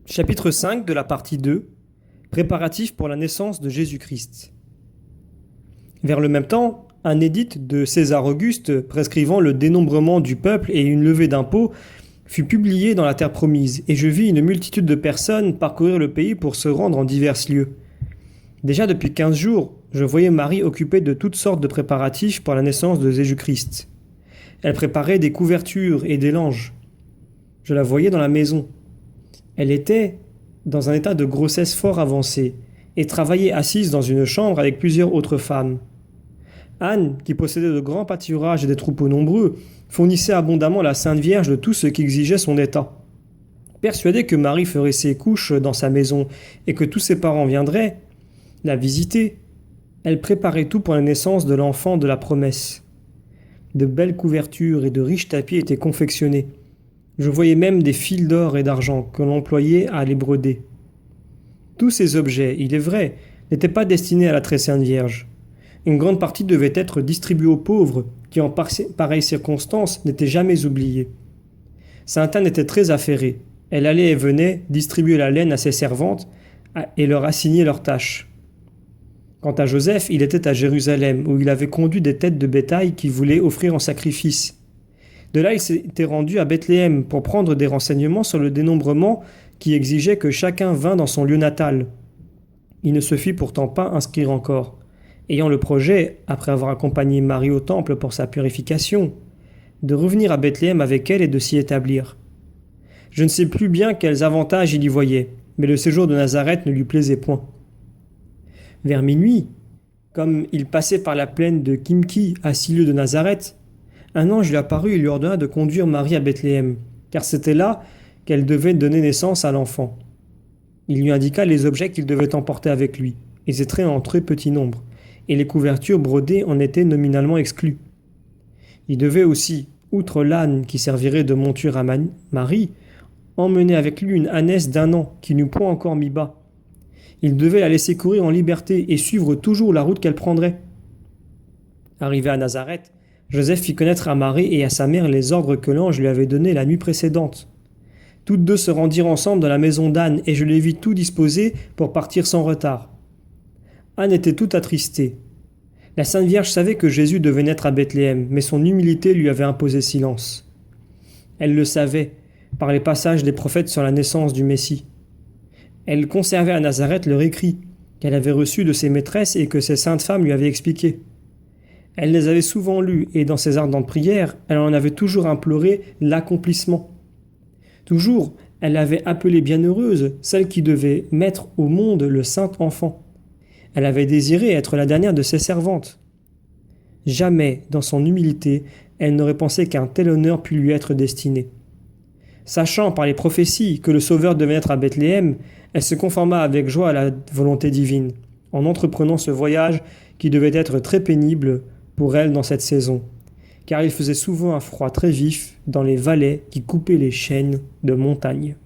Chapitre 5 de la partie 2. Préparatifs pour la naissance de Jésus-Christ. Vers le même temps, un édit de César Auguste prescrivant le dénombrement du peuple et une levée d'impôts fut publié dans la terre promise, et je vis une multitude de personnes parcourir le pays pour se rendre en divers lieux. Déjà depuis 15 jours, je voyais Marie occupée de toutes sortes de préparatifs pour la naissance de Jésus-Christ. Elle préparait des couvertures et des langes. Je la voyais dans la maison. Elle était dans un état de grossesse fort avancé et travaillait assise dans une chambre avec plusieurs autres femmes. Anne, qui possédait de grands pâturages et des troupeaux nombreux, fournissait abondamment à la Sainte Vierge de tout ce qu'exigeait son état. Persuadée que Marie ferait ses couches dans sa maison et que tous ses parents viendraient la visiter, elle préparait tout pour la naissance de l'enfant de la promesse. De belles couvertures et de riches tapis étaient confectionnés. Je voyais même des fils d'or et d'argent que l'on employait à les broder. Tous ces objets, il est vrai, n'étaient pas destinés à la très sainte Vierge. Une grande partie devait être distribuée aux pauvres, qui en pareille circonstance n'étaient jamais oubliés. Sainte Anne était très affairée. Elle allait et venait distribuer la laine à ses servantes et leur assigner leurs tâches. Quant à Joseph, il était à Jérusalem, où il avait conduit des têtes de bétail qu'il voulait offrir en sacrifice. De là, il s'était rendu à Bethléem pour prendre des renseignements sur le dénombrement qui exigeait que chacun vînt dans son lieu natal. Il ne se fit pourtant pas inscrire encore, ayant le projet, après avoir accompagné Marie au temple pour sa purification, de revenir à Bethléem avec elle et de s'y établir. Je ne sais plus bien quels avantages il y voyait, mais le séjour de Nazareth ne lui plaisait point. Vers minuit, comme il passait par la plaine de Kimki à 6 lieues de Nazareth, un ange lui apparut et lui ordonna de conduire Marie à Bethléem, car c'était là qu'elle devait donner naissance à l'enfant. Il lui indiqua les objets qu'il devait emporter avec lui. Ils étaient en très petit nombre, et les couvertures brodées en étaient nominalement exclues. Il devait aussi, outre l'âne qui servirait de monture à Marie, emmener avec lui une ânesse d'1 an qui n'eût point encore mis bas. Il devait la laisser courir en liberté et suivre toujours la route qu'elle prendrait. Arrivé à Nazareth, Joseph fit connaître à Marie et à sa mère les ordres que l'ange lui avait donnés la nuit précédente. Toutes deux se rendirent ensemble dans la maison d'Anne et je les vis tout disposés pour partir sans retard. Anne était toute attristée. La Sainte Vierge savait que Jésus devait naître à Bethléem, mais son humilité lui avait imposé silence. Elle le savait, par les passages des prophètes sur la naissance du Messie. Elle conservait à Nazareth leur écrit, qu'elle avait reçu de ses maîtresses et que ces saintes femmes lui avaient expliqué. Elle les avait souvent lus et dans ses ardentes prières, elle en avait toujours imploré l'accomplissement. Toujours, elle avait appelé bienheureuse celle qui devait mettre au monde le saint enfant. Elle avait désiré être la dernière de ses servantes. Jamais, dans son humilité, elle n'aurait pensé qu'un tel honneur pût lui être destiné. Sachant par les prophéties que le Sauveur devait naître à Bethléem, elle se conforma avec joie à la volonté divine, en entreprenant ce voyage qui devait être très pénible pour elle dans cette saison, car il faisait souvent un froid très vif dans les vallées qui coupaient les chaînes de montagnes.